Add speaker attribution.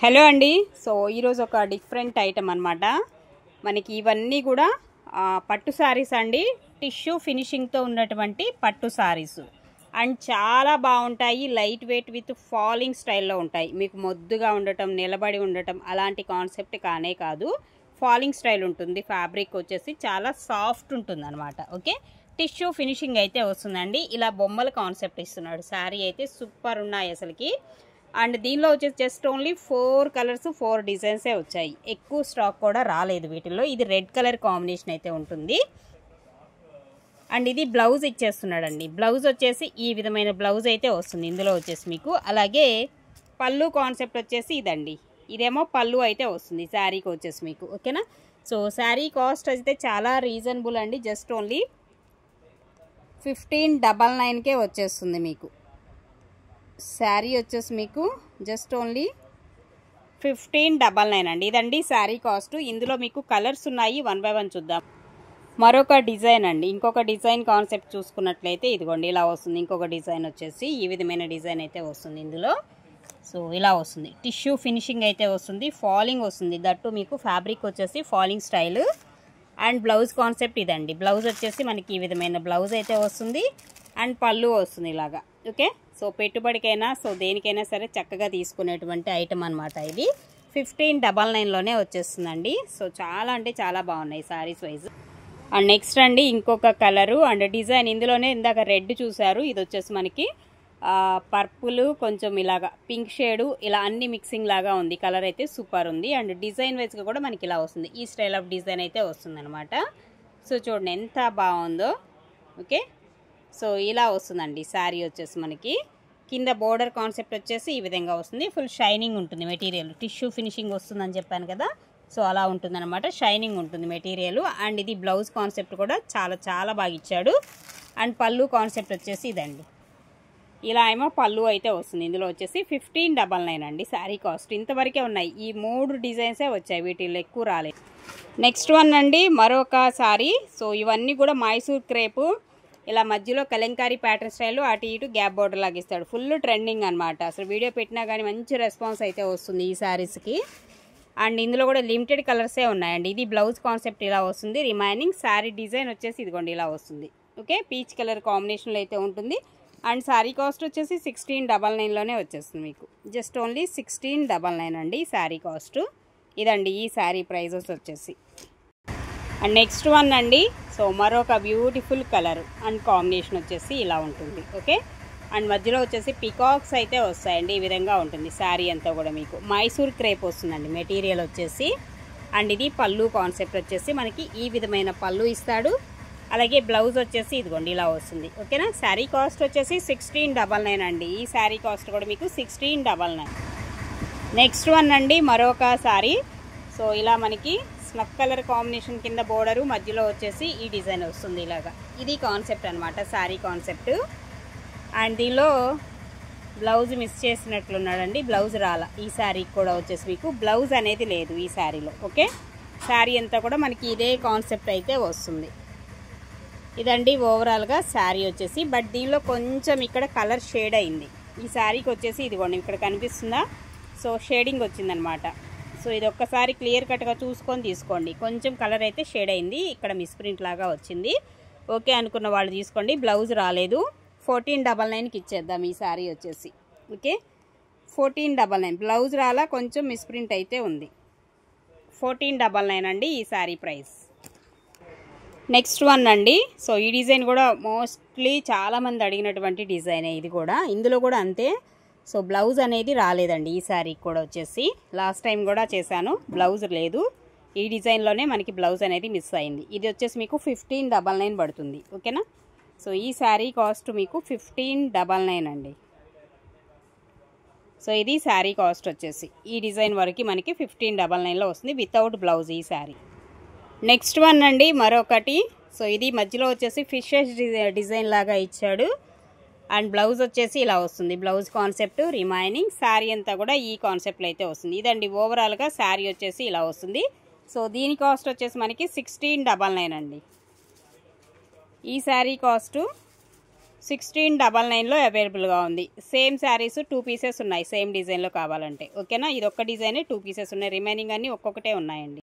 Speaker 1: Hello అండి. So ఈరోజు ఒక డిఫరెంట్ ఐటమ్ అనమాట. మనకి ఇవన్నీ కూడా పట్టు శారీస్ అండి. టిష్యూ ఫినిషింగ్తో ఉన్నటువంటి పట్టు శారీస్ అండ్ చాలా బాగుంటాయి. లైట్ వెయిట్ విత్ ఫాలింగ్ స్టైల్లో ఉంటాయి. మీకు మొద్దుగా ఉండటం, నిలబడి ఉండటం అలాంటి కాన్సెప్ట్ కానే కాదు. ఫాలింగ్ స్టైల్ ఉంటుంది. ఫ్యాబ్రిక్ వచ్చేసి చాలా సాఫ్ట్ ఉంటుంది అనమాట. ఓకే, టిష్యూ ఫినిషింగ్ అయితే వస్తుందండి. ఇలా బొమ్మల కాన్సెప్ట్ ఇస్తున్నాడు. శారీ అయితే సూపర్ ఉన్నాయి అసలుకి. అండ్ దీనిలో వచ్చేసి జస్ట్ ఓన్లీ 4 కలర్స్ 4 డిజైన్సే వచ్చాయి. ఎక్కువ స్టాక్ కూడా రాలేదు వీటిల్లో. ఇది రెడ్ కలర్ కాంబినేషన్ అయితే ఉంటుంది. అండ్ ఇది బ్లౌజ్ ఇచ్చేస్తున్నాడండి. బ్లౌజ్ వచ్చేసి ఈ విధమైన బ్లౌజ్ అయితే వస్తుంది ఇందులో వచ్చేసి మీకు. అలాగే పళ్ళు కాన్సెప్ట్ వచ్చేసి ఇదండి. ఇదేమో పళ్ళు అయితే వస్తుంది శారీకి వచ్చేసి మీకు. ఓకేనా. సో శారీ కాస్ట్ అయితే చాలా రీజనబుల్ అండి. జస్ట్ ఓన్లీ 1599కే వచ్చేస్తుంది మీకు. శారీ వచ్చేసి మీకు జస్ట్ ఓన్లీ 1599 అండి. ఇదండి శారీ కాస్ట్. ఇందులో మీకు కలర్స్ ఉన్నాయి. 1 by 1 చూద్దాం. మరొక డిజైన్ అండి. ఇంకొక డిజైన్ కాన్సెప్ట్ చూసుకున్నట్లయితే ఇదిగోండి ఇలా వస్తుంది. ఇంకొక డిజైన్ వచ్చేసి ఈ విధమైన డిజైన్ అయితే వస్తుంది ఇందులో. సో ఇలా వస్తుంది. టిష్యూ ఫినిషింగ్ అయితే వస్తుంది. ఫాలింగ్ వస్తుంది. దట్టు మీకు ఫ్యాబ్రిక్ వచ్చేసి falling style. And blouse concept ఇదండి. బ్లౌజ్ వచ్చేసి మనకి ఈ విధమైన బ్లౌజ్ అయితే వస్తుంది. అండ్ పళ్ళు వస్తుంది ఇలాగా. ఓకే, సో పెట్టుబడికైనా సో దేనికైనా సరే చక్కగా తీసుకునేటువంటి ఐటమ్ అనమాట. ఇది 1599లోనే వచ్చేస్తుందండి. సో చాలా అంటే చాలా బాగున్నాయి సారీస్ వైజ్. అండ్ నెక్స్ట్ అండి ఇంకొక కలరు అండ్ డిజైన్. ఇందులోనే ఇందాక రెడ్ చూసారు. ఇది వచ్చేసి మనకి పర్పుల్, కొంచెం ఇలాగా పింక్ షేడు, ఇలా అన్ని మిక్సింగ్ లాగా ఉంది. కలర్ అయితే సూపర్ ఉంది. అండ్ డిజైన్ వైజ్గా కూడా మనకి ఇలా వస్తుంది. ఈ స్టైల్ ఆఫ్ డిజైన్ అయితే వస్తుంది అనమాట. సో చూడండి ఎంత బాగుందో. ఓకే, సో ఇలా వస్తుందండి శారీ వచ్చేసి మనకి. కింద బోర్డర్ కాన్సెప్ట్ వచ్చేసి ఈ విధంగా వస్తుంది. ఫుల్ షైనింగ్ ఉంటుంది మెటీరియల్. టిష్యూ ఫినిషింగ్ వస్తుందని చెప్పాను కదా. సో అలా ఉంటుందన్నమాట. షైనింగ్ ఉంటుంది మెటీరియల్. అండ్ ఇది బ్లౌజ్ కాన్సెప్ట్ కూడా చాలా చాలా బాగా ఇచ్చాడు. అండ్ పళ్ళు కాన్సెప్ట్ వచ్చేసి ఇదండి. ఇలా ఏమో పళ్ళు అయితే వస్తుంది. ఇందులో వచ్చేసి 1599 అండి శారీ కాస్ట్. ఇంతవరకే ఉన్నాయి. ఈ 3 డిజైన్సే వచ్చాయి. వీటిల్లో ఎక్కువ రాలేదు. నెక్స్ట్ వన్ అండి మరొక శారీ. సో ఇవన్నీ కూడా మైసూర్ క్రేపు, ఇలా మధ్యలో కలంకారీ ప్యాటర్న్ స్టైల్లో అటు ఇటు గ్యాప్ బోర్డర్ లాగా ఇస్తాడు. ఫుల్ ట్రెండింగ్ అనమాట. అసలు వీడియో పెట్టినా కానీ మంచి రెస్పాన్స్ అయితే వస్తుంది ఈ శారీస్కి. అండ్ ఇందులో కూడా లిమిటెడ్ కలర్సే ఉన్నాయండి. ఇది బ్లౌజ్ కాన్సెప్ట్ ఇలా వస్తుంది. రిమైనింగ్ శారీ డిజైన్ వచ్చేసి ఇదిగోండి ఇలా వస్తుంది. ఓకే, పీచ్ కలర్ కాంబినేషన్లో అయితే ఉంటుంది. అండ్ శారీ కాస్ట్ వచ్చేసి 1699లోనే వచ్చేస్తుంది మీకు. జస్ట్ ఓన్లీ 1699 అండి శారీ కాస్ట్. ఇదండి ఈ శారీ ప్రైజెస్ వచ్చేసి. అండ్ నెక్స్ట్ వన్ అండి. సో మరొక బ్యూటిఫుల్ కలర్ అండ్ కాంబినేషన్ వచ్చేసి ఇలా ఉంటుంది. ఓకే, అండ్ మధ్యలో వచ్చేసి పికాక్స్ అయితే వస్తాయండి. ఈ విధంగా ఉంటుంది శారీ అంతా కూడా మీకు. మైసూర్ క్రేప్ వస్తుందండి మెటీరియల్ వచ్చేసి. అండ్ ఇది పళ్ళు కాన్సెప్ట్ వచ్చేసి మనకి ఈ విధమైన పళ్ళు ఇస్తాడు. అలాగే బ్లౌజ్ వచ్చేసి ఇదిగోండి ఇలా వస్తుంది. ఓకేనా. శారీ కాస్ట్ వచ్చేసి 1699 అండి. ఈ శారీ కాస్ట్ కూడా మీకు 1699. నెక్స్ట్ వన్ అండి మరొక శారీ. సో ఇలా మనకి స్నఫ్ కలర్ కాంబినేషన్ కింద బోర్డరు, మధ్యలో వచ్చేసి ఈ డిజైన్ వస్తుంది ఇలాగా. ఇది కాన్సెప్ట్ అనమాట శారీ కాన్సెప్ట్. అండ్ దీనిలో బ్లౌజ్ మిస్ చేసినట్లున్నాడండి. బ్లౌజ్ రాలా ఈ శారీకి కూడా వచ్చేసి మీకు. బ్లౌజ్ అనేది లేదు ఈ శారీలో. ఓకే, శారీ అంతా కూడా మనకి ఇదే కాన్సెప్ట్ అయితే వస్తుంది. ఇదండి ఓవరాల్గా శారీ వచ్చేసి. బట్ దీనిలో కొంచెం ఇక్కడ కలర్ షేడ్ అయింది ఈ శారీకి వచ్చేసి. ఇదిగోండి ఇక్కడ కనిపిస్తుందా. సో షేడింగ్ వచ్చిందనమాట. సో ఇది ఒక్కసారి క్లియర్ కట్గా చూసుకొని తీసుకోండి. కొంచెం కలర్ అయితే షేడ్ అయింది. ఇక్కడ మిస్ప్రింట్ లాగా వచ్చింది. ఓకే అనుకున్న వాళ్ళు తీసుకోండి. బ్లౌజ్ రాలేదు. 1499కి ఇచ్చేద్దాం ఈ శారీ వచ్చేసి. ఓకే, 1499. బ్లౌజ్ రాలా, కొంచెం మిస్ప్రింట్ అయితే ఉంది. 1499 అండి ఈ శారీ ప్రైస్. నెక్స్ట్ వన్ అండి. సో ఈ డిజైన్ కూడా మోస్ట్లీ చాలామంది అడిగినటువంటి డిజైనే ఇది కూడా. ఇందులో కూడా అంతే. సో బ్లౌజ్ అనేది రాలేదండి ఈ శారీకి కూడా వచ్చేసి. లాస్ట్ టైం కూడా చేశాను, బ్లౌజ్ లేదు. ఈ డిజైన్లోనే మనకి బ్లౌజ్ అనేది మిస్ అయింది. ఇది వచ్చేసి మీకు 1599 పడుతుంది. ఓకేనా. సో ఈ శారీ కాస్ట్ మీకు 1599 అండి. సో ఇది శారీ కాస్ట్ వచ్చేసి. ఈ డిజైన్ వరకు మనకి 1599లో వస్తుంది వితౌట్ బ్లౌజ్ ఈ శారీ. నెక్స్ట్ వన్ అండి మరొకటి. సో ఇది మధ్యలో వచ్చేసి ఫిషెస్ డిజైన్ లాగా ఇచ్చాడు. అండ్ బ్లౌజ్ వచ్చేసి ఇలా వస్తుంది. Blouse concept. రిమైనింగ్ శారీ అంతా కూడా ఈ కాన్సెప్ట్లో అయితే వస్తుంది. ఇదండి ఓవరాల్గా శారీ వచ్చేసి ఇలా వస్తుంది. సో దీని కాస్ట్ వచ్చేసి మనకి 1699 అండి. ఈ శారీ కాస్ట్ 1699లో అవైలబుల్గా ఉంది. సేమ్ శారీస్ 2 పీసెస్ ఉన్నాయి సేమ్ డిజైన్లో కావాలంటే. ఓకేనా, ఇది ఒక్క డిజైనే 2 పీసెస్ ఉన్నాయి, రిమైనింగ్ అన్నీ ఒక్కొక్కటే ఉన్నాయండి.